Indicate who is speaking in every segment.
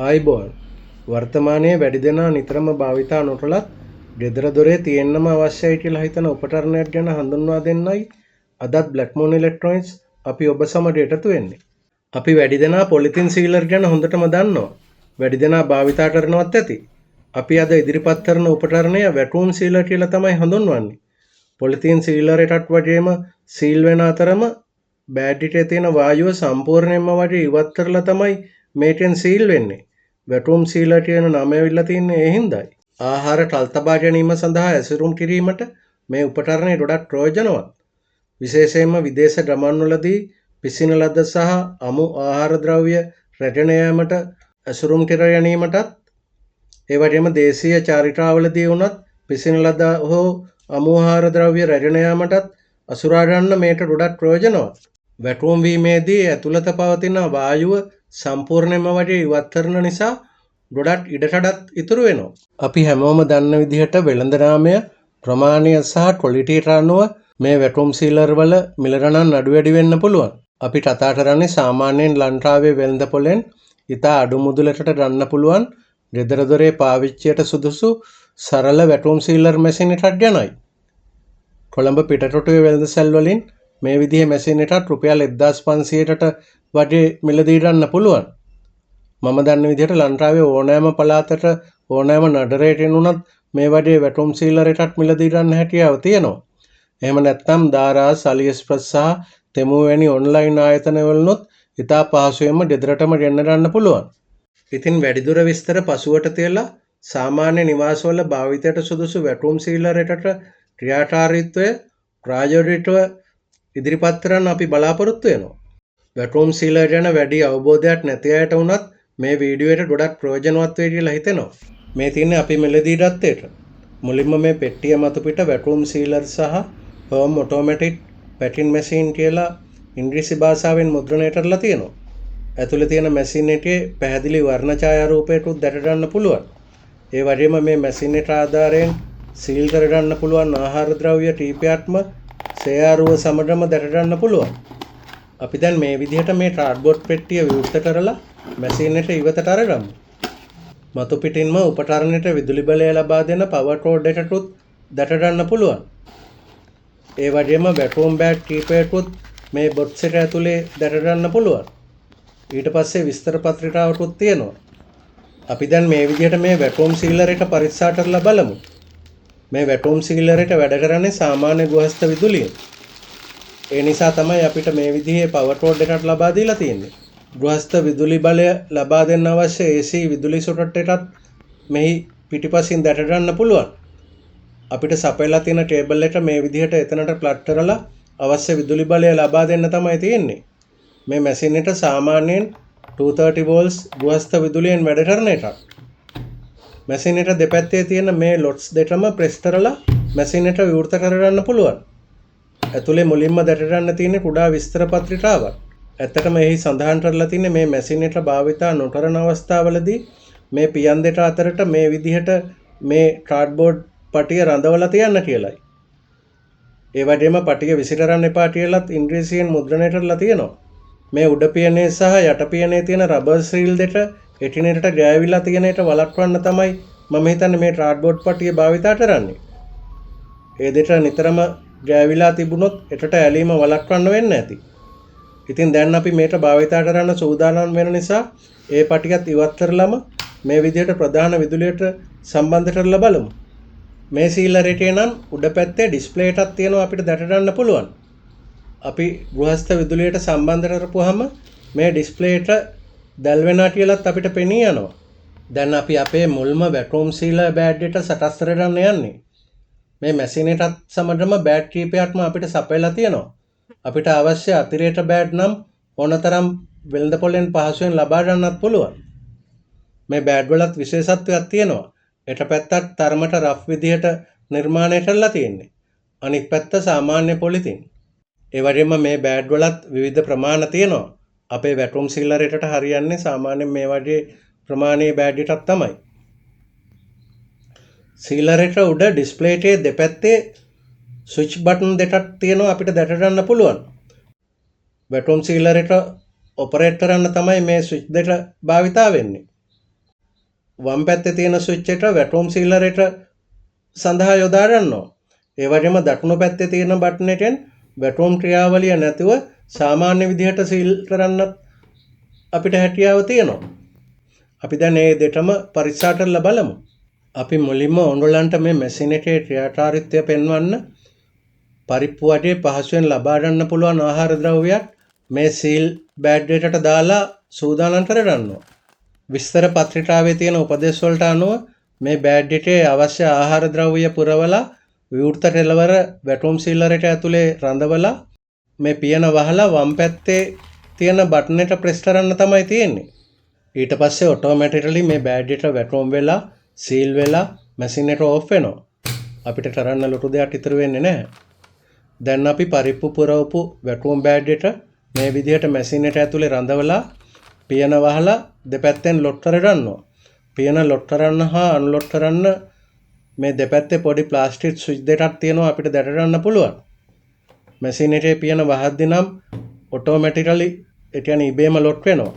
Speaker 1: ආයිබෝන් වර්තමානයේ වැඩි දෙනා නිතරම භාවිතා නොකළත් ගෙදර දොරේ තියෙන්නම අවශ්‍යයි කියලා හිතන උපකරණයක් ගැන හඳුන්වා දෙන්නයි අදත් බ්ලැක්මූන් ඉලෙක්ට්‍රොනික්ස් අපි ඔබ සමග එකතු වෙන්නේ. අපි වැඩි දෙනා පොලිතින් සීලර් ගැන හොඳටම දන්නවා. වැඩි දෙනා භාවිතා කරනවත් ඇති. අපි අද ඉදිරිපත් කරන උපකරණය වැටූම් සීලර් කියලා තමයි හඳුන්වන්නේ. පොලිතින් සීලර් එකක් වගේම සීල් වෙන අතරම බෑඩ් එකේ තියෙන වායුව සම්පූර්ණයෙන්ම වගේ ඉවත් කරලා තමයි මේකෙන් සීල් වෙන්නේ. වැටුම් සීලර් කියන නම ඇවිල්ලා තින්නේ ඒ හින්දායි. ආහාර තල්තබා ගැනීම සඳහා ඇසුරුම් කිරීමට මේ උපකරණය ගොඩක් ප්‍රයෝජනවත්. විශේෂයෙන්ම විදේශ ගමන්වලදී පිසින ලද සහ අමු ආහාර ද්‍රව්‍ය රැගෙන යාමට ඇසුරුම් කර ගැනීමටත් ඒ වගේම දේශීය චාරිකාවලදී වුණත් පිසින ලද හෝ අමු ආහාර ද්‍රව්‍ය රැගෙන යාමටත් අසුරා ගන්න මේක ගොඩක් ප්‍රයෝජනවත්. වැටුම් වීමේදී ඇතුළත පවතින වායුව සම්පූර්ණයෙන්ම වගේ ඉවත් කරන නිසා ගොඩක් ඉඩකඩත් ඉතුරු වෙනවා. අපි හැමෝම දන්න විදිහට වෙළඳ නාමය ප්‍රමාණය සහ ක්වොලිටියට අනුව මේ වැටුම් සීලර් වල මිල ගණන් අඩු වැඩි වෙන්න පුළුවන්. අපි කතා කරන්නේ සාමාන්‍යයෙන් ලංකාවේ වෙළඳ පොලෙන් ඉතා අඩු මුදලකට ගන්න පුළුවන් ගෙදර දොරේ පාවිච්චියට සුදුසු සරල වැටුම් සීලර් මැෂින් එකක් ගැනයි. කොළඹ පිටරටුවේ වෙළඳසැල් වලින් මේ විදිහේ මැෂින් එකක් රුපියල් 1500කට වගේ මිලදී ගන්න පුළුවන්. මම දන්න විදිහට ලංකාවේ ඕනෑම පළාතක ඕනෑම නගරයකින් උනත් මේ වගේ වැටුම් සීලර් එකක් මිලදී ගන්න හැකියාව තියෙනවා. එහෙම නැත්නම් දාරාස්, අලිඑක්ස්ප්‍රස් සහ තෙමු වැනි ඔන්ලයින් ආයතනවලුත් ඉතා පහසුවෙන්ම ගෙදරටම ගෙන්න ගන්න පුළුවන්. ඉතින් වැඩිදුර විස්තර පසුවට තියලා සාමාන්‍ය නිවාසවල භාවිතයට සුදුසු වැටුම් සීලර් එකකට ක්‍රියාකාරීත්වය ප්‍රායෝගිකව ඉදිරිපත් කරන්න අපි බලාපොරොත්තු වෙනවා. වැටුම් සීලර් ගැන වැඩි අවබෝධයක් නැති අයට වුණත් මේ වීඩියෝ එක ගොඩක් ප්‍රයෝජනවත් වෙයි කියලා හිතෙනවා. මේ තියෙන්නේ අපි මෙලදී ගත්තේට. මුලින්ම මේ පෙට්ටිය මතු පිට වැටුම් සීලර් සහ හෝම් ඔටෝමැටික් පැකින් මැෂින් කියලා ඉංග්‍රීසි භාෂාවෙන් මුද්‍රණය කරලා තියෙනවා. ඇතුළේ තියෙන මැෂින් එකේ පැහැදිලි වර්ණ ඡායාරූපයකුත් දැක ගන්න පුළුවන්. ඒ වගේම මේ මැෂින් එක ආධාරයෙන් සීල් කර ගන්න පුළුවන් ආහාර ද්‍රව්‍ය කීපයක්ම සේයාරුව සමගම දැක ගන්න පුළුවන්. අපි දැන් මේ විදිහට මේ කාඩ්බෝඩ් පෙට්ටිය විවෘත කරලා මැෂින් එකට ඉවතට අරගමු. මතු පිටින්ම උපකරණයට විදුලි බලය ලබා දෙන පවර් කෝඩ් එකකුත් දැක ගන්න පුළුවන්. ඒ වගේම වැටුම් බෑග් කීපයකුත් මේ බොක්ස් එක ඇතුලේ දැක ගන්න පුළුවන්. ඊට පස්සේ විස්තර පත්‍රිකාවකුත් තියෙනවා. අපි දැන් මේ විදිහට මේ වැටුම් සීලර් එක පරීක්ෂා කරලා බලමු. මේ වැටුම් සීලර් එක වැඩ කරන්නේ සාමාන්‍ය ගෘහස්ත විදුලියෙන්. ඒ නිසා තමයි අපිට මේ විදිහේ පවර් කෝඩ් එකක් ලබා දීලා තියෙන්නේ. ගෘහස්ත විදුලි බලය ලබා දෙන්න අවශ්‍ය AC විදුලි සොකට් එකක් මෙහි පිටිපසින් දැක ගන්න පුළුවන්. අපිට සපයලා තියෙන කේබල් එක මේ විදිහට එතනට ප්ලග් කරලා අවශ්‍ය විදුලි බලය ලබා දෙන්න තමයි තියෙන්නේ. මේ මැෂින් එක සාමාන්‍යයෙන් 230 volts ගෘහස්ත විදුලියෙන් වැඩ කරන එකක්. මැෂින් එක දෙපැත්තේ තියෙන මේ ලොට්ස් දෙකම ප්‍රෙස් කරලා මැෂින් එක විවෘත කරගන්න පුළුවන්. ඇතුලේ මුලින්ම දැක ගන්න තියෙන කුඩා විස්තර පත්‍රිකාවක්. ඇත්තටම එහි සඳහන් කරලා තියෙන්නේ මේ මැෂින් එක භාවිතා නොකරන අවස්ථාවලදී මේ පියන් දෙක අතරට මේ විදිහට මේ කාඩ්බෝඩ් පටිය රඳවලා තියන්න කියලායි. ඒ වගේම පටිය විසි කරන්න එපා කියලාත් ඉංග්‍රීසියෙන් මුද්‍රණය කරලා තියෙනවා. මේ උඩ පියනේ සහ යට පියනේ තියෙන රබර් සීල් දෙක එකිනෙකට ගෑවිලා තියෙන එක වළක්වන්න තමයි මම හිතන්නේ මේ කාඩ්බෝඩ් පටිය භාවිතා කරන්නේ. ඒ දෙක නිතරම ගෑවිලා තිබුණොත් එකට ඇලීම වළක්වන්න වෙන්න ඇති. ඉතින් දැන් අපි මේක භාවිතා කරන්න සූදානම් වෙන නිසා ඒ පටියත් ඉවත් කරලම මේ විදිහට ප්‍රධාන විදුලියට සම්බන්ධ කරලා බලමු. මේ සීලර් එකේ නම් උඩ පැත්තේ ඩිස්ප්ලේ එකක් තියෙනවා අපිට දැක ගන්න පුළුවන්. අපි ගෘහස්ත විදුලියට සම්බන්ධ කරපුවාම මේ ඩිස්ප්ලේ එක දැල් වෙනවා කියලාත් අපිට පෙනී යනවා. දැන් අපි අපේ මුල්ම වැටුම් සීලර් බෑඩ් එක සකස් කරගන්න යන්නේ. මේ මැෂින් එකත් සමගම බෑඩ් කීපයක්ම අපිට සපයලා තියෙනවා. අපිට අවශ්‍ය අතිරේක බෑඩ් නම් ඕනතරම් වෙළඳ පොලෙන් පහසුවෙන් ලබා ගන්නත් පුළුවන්. මේ බෑඩ් වලත් විශේෂත්වයක් තියෙනවා. එක පැත්තක් තරමට රෆ් විදිහට නිර්මාණය කරලා තියෙන්නේ. අනිත් පැත්ත සාමාන්‍ය පොලිතින්. ඒ වගේම මේ බෑඩ් වලත් විවිධ ප්‍රමාණ තියෙනවා. අපේ වැටුම් සීලර් එකට හරියන්නේ සාමාන්‍යයෙන් මේ වගේ ප්‍රමාණයේ බෑඩ් එකක් තමයි. සීලර් එක උඩ ඩිස්ප්ලේ එකේ දෙපැත්තේ ස්විච් බටන් දෙකක් තියෙනවා අපිට දැක ගන්න පුළුවන්. වැටුම් සීලර් එක ඔපරේට් කරන්න තමයි මේ ස්විච් දෙක භාවිතා වෙන්නේ. වම් පැත්තේ තියෙන ස්විච් එක වැටුම් සීලර් එක සඳහා යොදා ගන්නවා. ඒ වගේම දකුණු පැත්තේ තියෙන බටන් එකෙන් වැටුම් ක්‍රියාවලිය නැතුව සාමාන්‍ය විදිහට සීල් කරන්න අපිට හැකියාව තියෙනවා. අපි දැන් මේ දෙකම පරීක්ෂා කරලා බලමු. අපි මුලින්ම ඔයගොල්ලන්ට මේ මැෂින් එකේ ක්‍රියාකාරීත්වය පෙන්වන්න පරිප්පු වටේ පහසුවෙන් ලබා ගන්න පුළුවන් ආහාර ද්‍රව්‍යයක් මේ සීල් බෑඩ් එකට දාලා සූදානම් කරගන්නවා. විස්තර පත්‍රිකාවේ තියෙන උපදේශ වලට අනුව මේ බෑඩ් එකේ අවශ්‍ය ආහාර ද්‍රව්‍ය පුරවලා විවෘත කෙළවර වැටුම් සීලර් එක ඇතුලේ රඳවලා මේ පියන වහලා වම් පැත්තේ තියෙන බටන් එක ප්‍රෙස් කරන්න තමයි තියෙන්නේ. ඊට පස්සේ ඔටෝමැටිකලි මේ බෑඩ් එක වැටුම් වෙලා සීල් වෙලා මැෂින් එක ඕෆ් වෙනවා. අපිට කරන්න ලොකු දෙයක් ඉතුරු වෙන්නේ නැහැ. දැන් අපි පරිප්පු පුරවපු වැටුම් බෑඩ් එක මේ විදිහට මැෂින් එක ඇතුලේ රඳවලා පියන වහලා දෙපැත්තෙන් ලොක් කරගන්නවා. පියන ලොක් කරන්න හා අන්ලොක් කරන්න මේ දෙපැත්තේ පොඩි ප්ලාස්ටික් ස්විච් දෙකක් තියෙනවා අපිට දැක ගන්න පුළුවන්. මැෂින් එකේ පියන වහද්දි නම් ඔටෝමැටිකලි ඒ කියන්නේ ඉබේම ලොක් වෙනවා.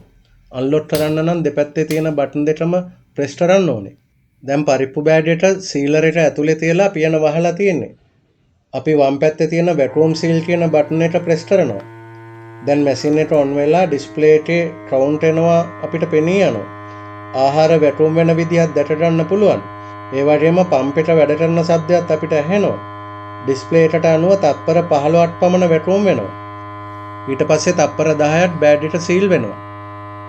Speaker 1: අන්ලොක් කරන්න නම් දෙපැත්තේ තියෙන බටන් දෙකම ප්‍රෙස් කරන්න ඕනේ. දැන් පරිප්පු බෑඩ් එක සීලර් එක ඇතුලේ තියලා පියන වහලා තියෙන්නේ. අපි වම් පැත්තේ තියෙන වැටුම් සීල් කියන බටන් එක ප්‍රෙස් කරනවා. දැන් මැෂින් එක ඔන් වෙලා ඩිස්ප්ලේ එකේ කවුන්ට් එනවා අපිට පෙනී යනවා. ආහාර වැටුම් වෙන විදිහක් දැක ගන්න පුළුවන්. ඒ වගේම පම්ප් එක වැඩ කරන ශබ්දයක් අපිට ඇහෙනවා. ඩිස්ප්ලේ එකට අනුව තත්පර 15ක් පමණ වැටුම් වෙනවා. ඊට පස්සේ තත්පර 10ක් බෑඩ් එක සීල් වෙනවා.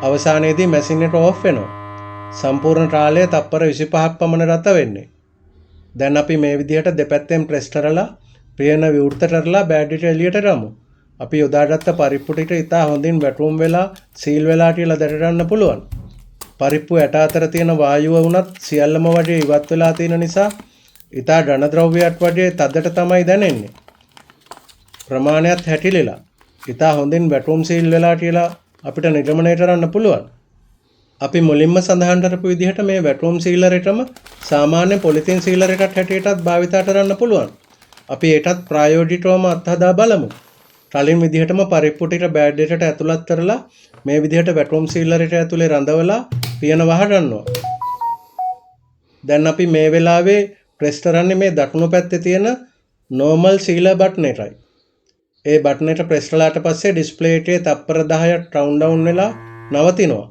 Speaker 1: අවසානයේදී මැෂින් එක ඕෆ් වෙනවා. සම්පූර්ණ කාලය තත්පර 25ක් පමණ ගත වෙන්නේ. දැන් අපි මේ විදිහට දෙපැත්තෙන් ප්‍රෙස් කරලා පියන විවෘත කරලා බෑඩ් එක එළියට ගමු. අපි යොදාගත්ත පරිප්පු ටික ඉතා හොඳින් වැටුම් වෙලා සීල් වෙලා කියලා දැක ගන්න පුළුවන්. පරිප්පු යට අතර තියෙන වායුව වුණත් සියල්ලම වගේ ඉවත් වෙලා තියෙන නිසා ඉතා ඝන ද්‍රව්‍යයක් වගේ තදට තමයි දැනෙන්නේ. ප්‍රමාණයත් හැටිලිලා ඉතා හොඳින් වැටුම් සීල් වෙලා කියලා අපිට නිගමනය කරන්න පුළුවන්. අපි මුලින්ම සඳහන් කරපු විදිහට මේ වැටුම් සීලර් එකම සාමාන්‍ය පොලිතින් සීලර් එකක් හැටියටත් භාවිත කරන්න පුළුවන්. අපි ඒකත් ප්‍රායෝගිකවම අත්හදා බලමු. කලින් විදිහටම පරිප්පු ටික බෑඩ් එකට ඇතුළත් කරලා මේ විදිහට වැටුම් සීලර් එක ඇතුලේ රඳවලා පියන වහ ගන්නවා. දැන් අපි මේ වෙලාවේ ප්‍රෙස් කරන්නේ මේ දකුණු පැත්තේ තියෙන normal සීලර් බටන් එකයි. ඒ බටන් එක ප්‍රෙස් කළාට පස්සේ ඩිස්ප්ලේ එකේ තත්පර 10ක් කවුන්ට් ඩවුන් වෙලා නවතිනවා.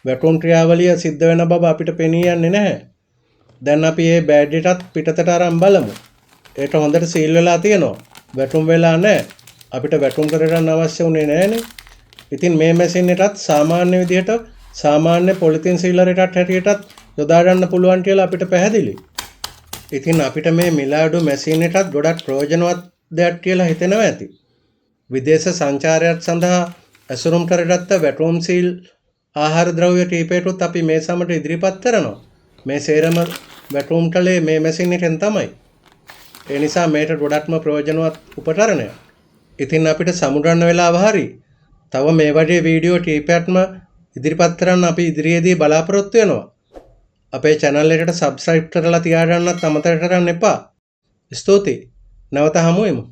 Speaker 1: වැටුම් ක්‍රියාවලිය සිද්ධ වෙන බව අපිට පෙනී යන්නේ නැහැ. දැන් අපි මේ බෑඩ් එකත් පිටතට අරන් බලමු. ඒක හොඳට සීල් වෙලා තියෙනවා. වැටුම් වෙලා නැහැ. අපිට වැටුම් කරගන්න අවශ්‍ය උනේ නැහැනේ. ඉතින් මේ මැෂින් එකත් සාමාන්‍ය විදිහට සාමාන්‍ය පොලිතින් සීලර් එකක් හැටියටත් යොදා ගන්න පුළුවන් කියලා අපිට පැහැදිලි. ඉතින් අපිට මේ මිලාඩු මැෂින් එකත් ගොඩක් ප්‍රයෝජනවත් දෙයක් කියලා හිතෙනවා ඇති. විදේශ සංචාරයක් සඳහා ඇසුරුම් කරගත්ත වැටුම් සීල් ආහාර ද්‍රව්‍ය කීපයකට අපි මේ සමට ඉදිරිපත් කරනවා. මේ සේරම වැටුම් කලේ මේ මැෂින් එකෙන් තමයි. ඒ නිසා මේට ගොඩක්ම ප්‍රයෝජනවත් උපකරණයක්. ඉතින් අපිට සමුගන්න වෙලාව හරි. තව මේ වගේ වීඩියෝ කීපයක්ම ඉදිරිපත් කරන්න අපි ඉදිරියේදී බලාපොරොත්තු වෙනවා. අපේ channel එකට subscribe කරලා තියාගන්නත් අමතක කරන්න එපා. ස්තුතියි. නැවත හමු වෙමු.